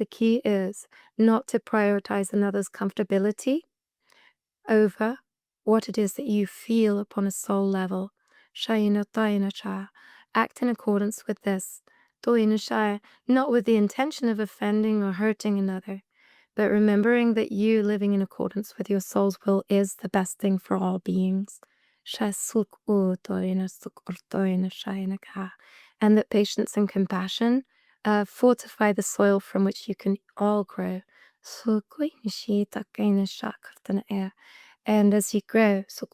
The key is not to prioritize another's comfortability over what it is that you feel upon a soul level. Shaina taina sha. Act in accordance with this. Toina sha, not with the intention of offending or hurting another, but remembering that you living in accordance with your soul's will is the best thing for all beings. Sha suk u toina suk ur toina shaina ka. And that patience and compassion fortify the soil from which you can all grow. Sukuina shi takaina sha kartana e. And as you grow, so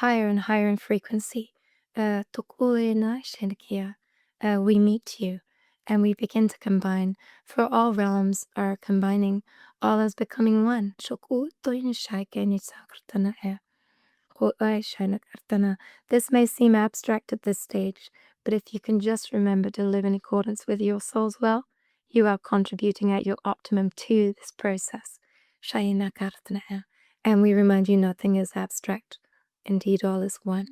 higher and higher in frequency, we meet you and we begin to combine. For all realms are combining, all is becoming one. This may seem abstract at this stage, but if you can just remember to live in accordance with your soul's will, you are contributing at your optimum to this process. And we remind you nothing is abstract. Indeed, all is one.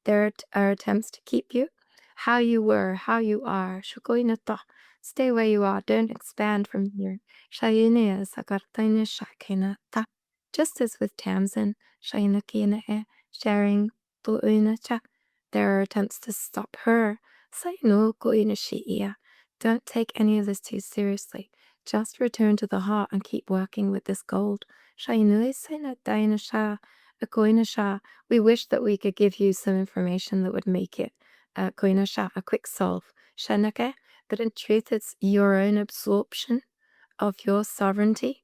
There are attempts to keep you how you were, how you are. Stay where you are, don't expand from here. Just as with Tamsin, sharing, there are attempts to stop her. Don't take any of this too seriously. Just return to the heart and keep working with this gold. We wish that we could give you some information that would make it a quick solve. But in truth, it's your own absorption of your sovereignty.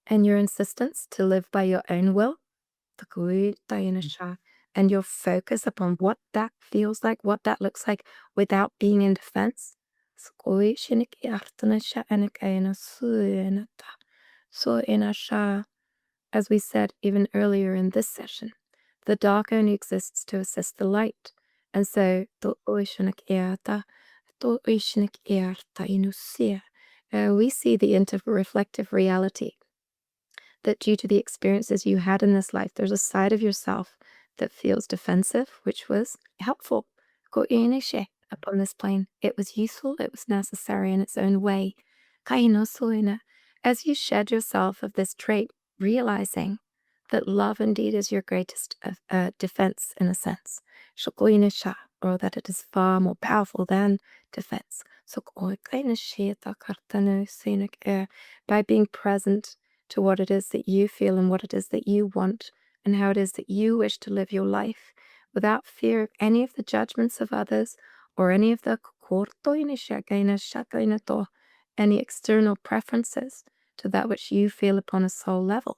And your insistence to live by your own will. And your focus upon what that feels like, what that looks like without being in defense. As we said even earlier in this session, the dark only exists to assist the light. And so, we see the inter-reflective reality that due to the experiences you had in this life, there's a side of yourself that feels defensive, which was helpful. Upon this plane, it was useful, it was necessary in its own way. As you shed yourself of this trait, realizing that love indeed is your greatest defense in a sense, or that it is far more powerful than defense. By being present to what it is that you feel and what it is that you want and how it is that you wish to live your life without fear of any of the judgments of others or any of the any external preferences to that which you feel upon a soul level.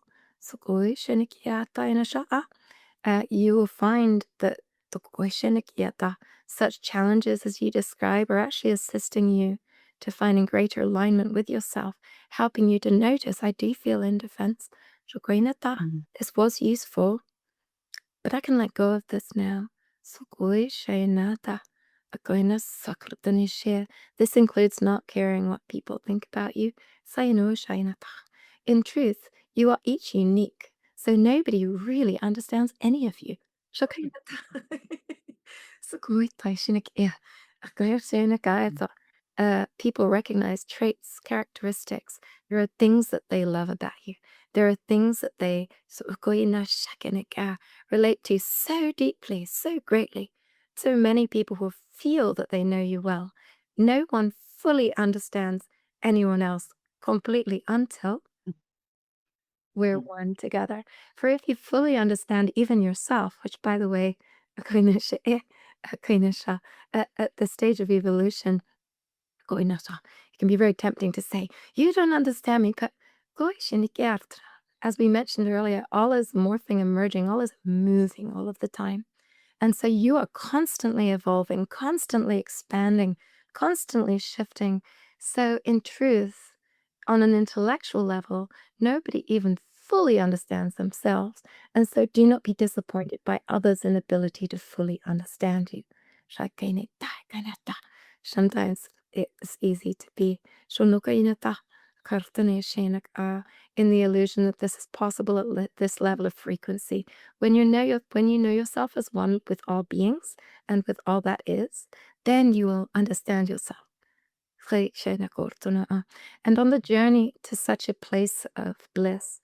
You will find that such challenges as you describe are actually assisting you to finding greater alignment with yourself, helping you to notice, I do feel in defense. This was useful, but I can let go of this now. This includes not caring what people think about you. In truth, you are each unique, so nobody really understands any of you. People recognize traits, characteristics. There are things that they love about you. There are things that they relate to so deeply, so greatly. So many people who feel that they know you well. No one fully understands anyone else completely until we're one together. For if you fully understand even yourself, which by the way, at the stage of evolution, it can be very tempting to say, you don't understand me. As we mentioned earlier, all is morphing, emerging, all is moving all of the time. And so you are constantly evolving, constantly expanding, constantly shifting. So in truth, on an intellectual level, nobody even fully understands themselves. And so do not be disappointed by others' inability to fully understand you. Sometimes it's easy to be in the illusion that this is possible at this level of frequency. When you know yourself as one with all beings and with all that is, then you will understand yourself. And on the journey to such a place of bliss,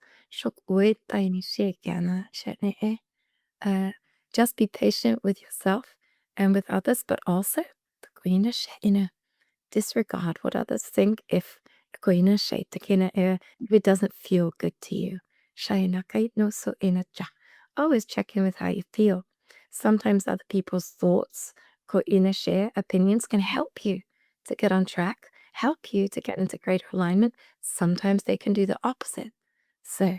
uh, just be patient with yourself and with others, but also disregard what others think if it doesn't feel good to you. Always check in with how you feel. Sometimes other people's thoughts, opinions can help you to get on track, help you to get into greater alignment. Sometimes they can do the opposite. So,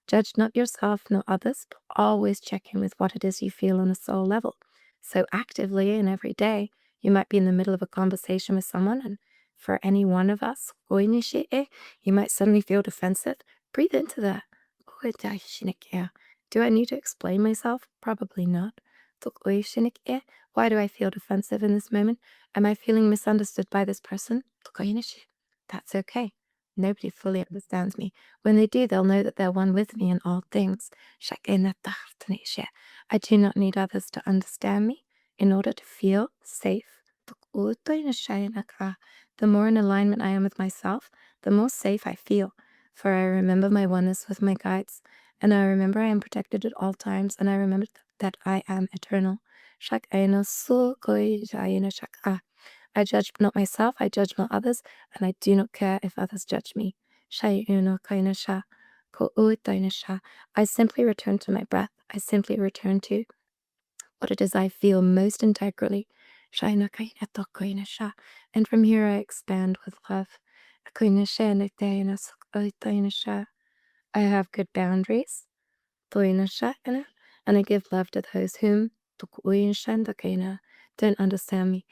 judge not yourself nor others, but always check in with what it is you feel on a soul level. So actively and every day, you might be in the middle of a conversation with someone, and for any one of us, you might suddenly feel defensive. Breathe into that. Do I need to explain myself? Probably not. Why do I feel defensive in this moment? Am I feeling misunderstood by this person? That's okay. Nobody fully understands me. When they do, they'll know that they're one with me in all things. I do not need others to understand me in order to feel safe. The more in alignment I am with myself, the more safe I feel. For I remember my oneness with my guides, and I remember I am protected at all times, and I remember that I am eternal. I judge not myself, I judge not others, and I do not care if others judge me. I simply return to my breath. I simply return to what it is I feel most integrally. And from here I expand with love. I have good boundaries. And I give love to those whom don't understand me.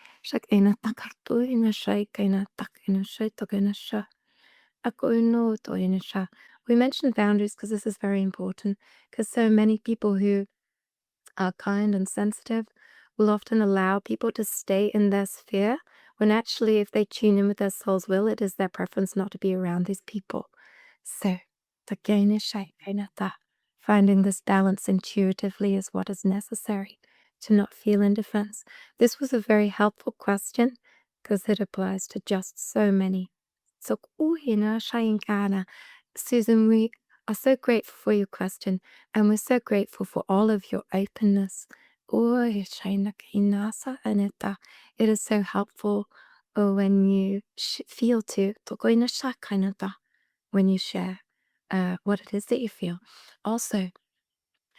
We mentioned boundaries because this is very important, because so many people who are kind and sensitive will often allow people to stay in their sphere when actually, if they tune in with their soul's will, it is their preference not to be around these people. So, finding this balance intuitively is what is necessary to not feel in defense. This was a very helpful question because it applies to just so many. So, Susan, we are so grateful for your question, and we're so grateful for all of your openness. It is so helpful when you feel to when you share what it is that you feel. Also,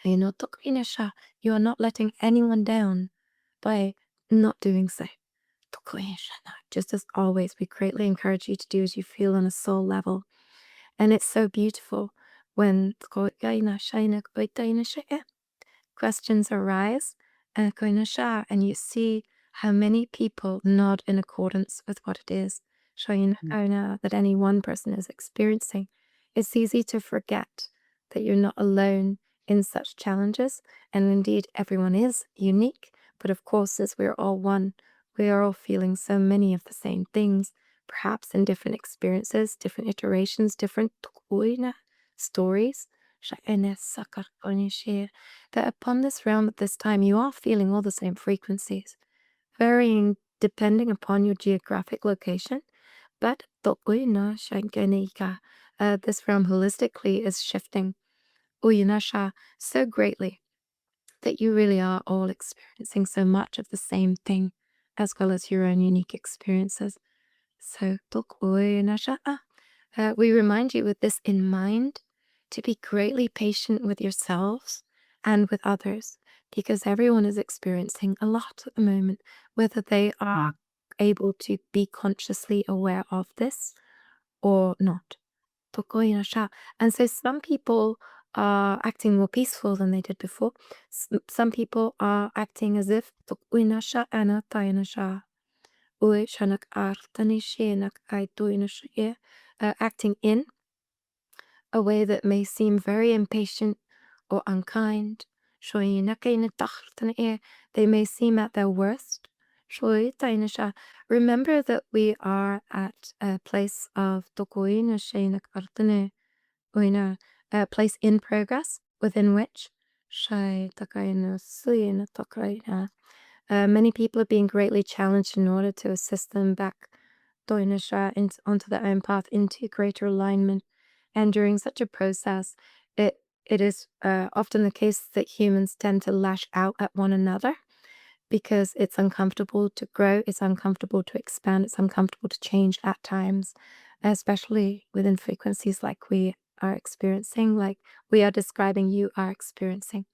you are not letting anyone down by not doing so. Just as always, we greatly encourage you to do as you feel on a soul level. And it's so beautiful when questions arise and you see how many people nod in accordance with what it is that any one person is experiencing. It's easy to forget that you're not alone in such challenges, and indeed everyone is unique, but of course, as we're all one, we are all feeling so many of the same things, perhaps in different experiences, different iterations, different stories. That upon this realm at this time, you are feeling all the same frequencies, varying depending upon your geographic location. But this realm holistically is shifting so greatly that you really are all experiencing so much of the same thing, as well as your own unique experiences. So, we remind you with this in mind to be greatly patient with yourselves and with others, because everyone is experiencing a lot at the moment, whether they are able to be consciously aware of this or not. And so some people are acting more peaceful than they did before. Some people are acting as if acting in a way that may seem very impatient or unkind. They may seem at their worst. Remember that we are at a place of a place in progress within which many people are being greatly challenged in order to assist them back onto their own path into greater alignment. And during such a process, it is often the case that humans tend to lash out at one another because it's uncomfortable to grow, it's uncomfortable to expand, it's uncomfortable to change at times, especially within frequencies like we are experiencing, like we are describing you are experiencing.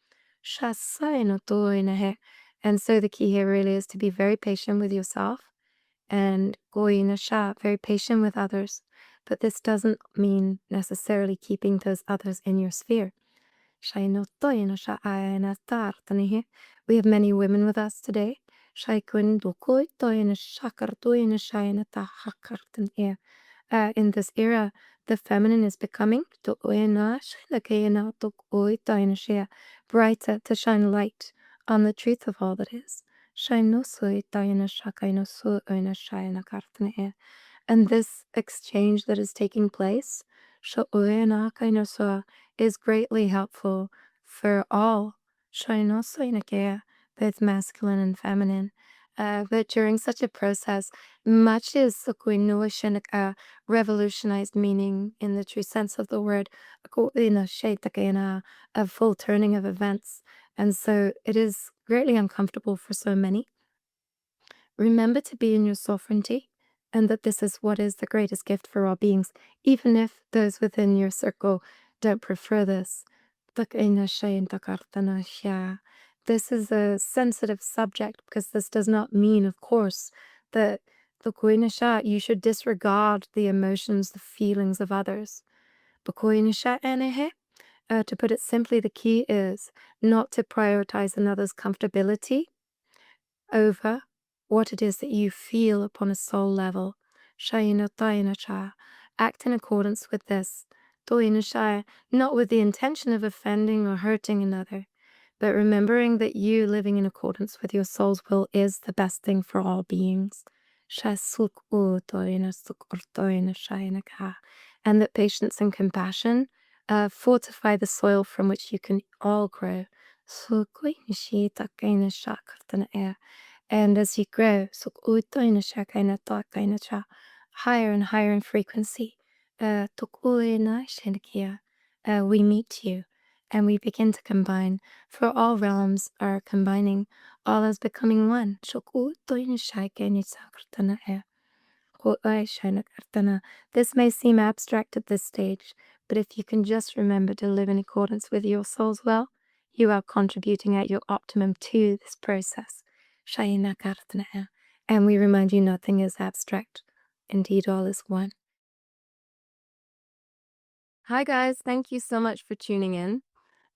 And so the key here really is to be very patient with yourself and very patient with others. But this doesn't mean necessarily keeping those others in your sphere. We have many women with us today. In this era, the feminine is becoming brighter to shine light on the truth of all that is. And this exchange that is taking place is greatly helpful for all, both masculine and feminine. But during such a process, much is revolutionized meaning in the true sense of the word, a full turning of events. And so it is greatly uncomfortable for so many. Remember to be in your sovereignty, and that this is what is the greatest gift for all beings, even if those within your circle don't prefer this. This is a sensitive subject because this does not mean, of course, that you should disregard the emotions, the feelings of others. To put it simply, the key is not to prioritize another's comfortability over what it is that you feel upon a soul level. Act in accordance with this, not with the intention of offending or hurting another, but remembering that you living in accordance with your soul's will is the best thing for all beings. And that patience and compassion fortify the soil from which you can all grow. And as you grow, higher and higher in frequency, we meet you and we begin to combine, for all realms are combining, all is becoming one. This may seem abstract at this stage, but if you can just remember to live in accordance with your soul's will, you are contributing at your optimum to this process. And we remind you nothing is abstract. Indeed, all is one. Hi guys, thank you so much for tuning in.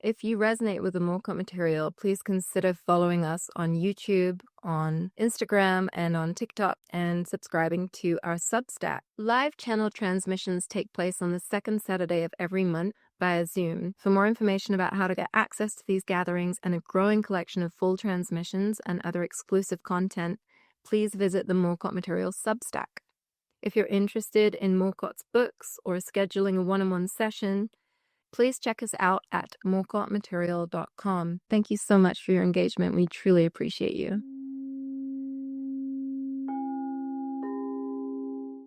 If you resonate with the Morcott material, please consider following us on YouTube, on Instagram, and on TikTok, and subscribing to our Substack. Live channel transmissions take place on the second Saturday of every month via Zoom. For more information about how to get access to these gatherings and a growing collection of full transmissions and other exclusive content, please visit the Morcott material Substack. If you're interested in Morcott's books or scheduling a one-on-one session, please check us out at morcottmaterial.com. Thank you so much for your engagement. We truly appreciate you.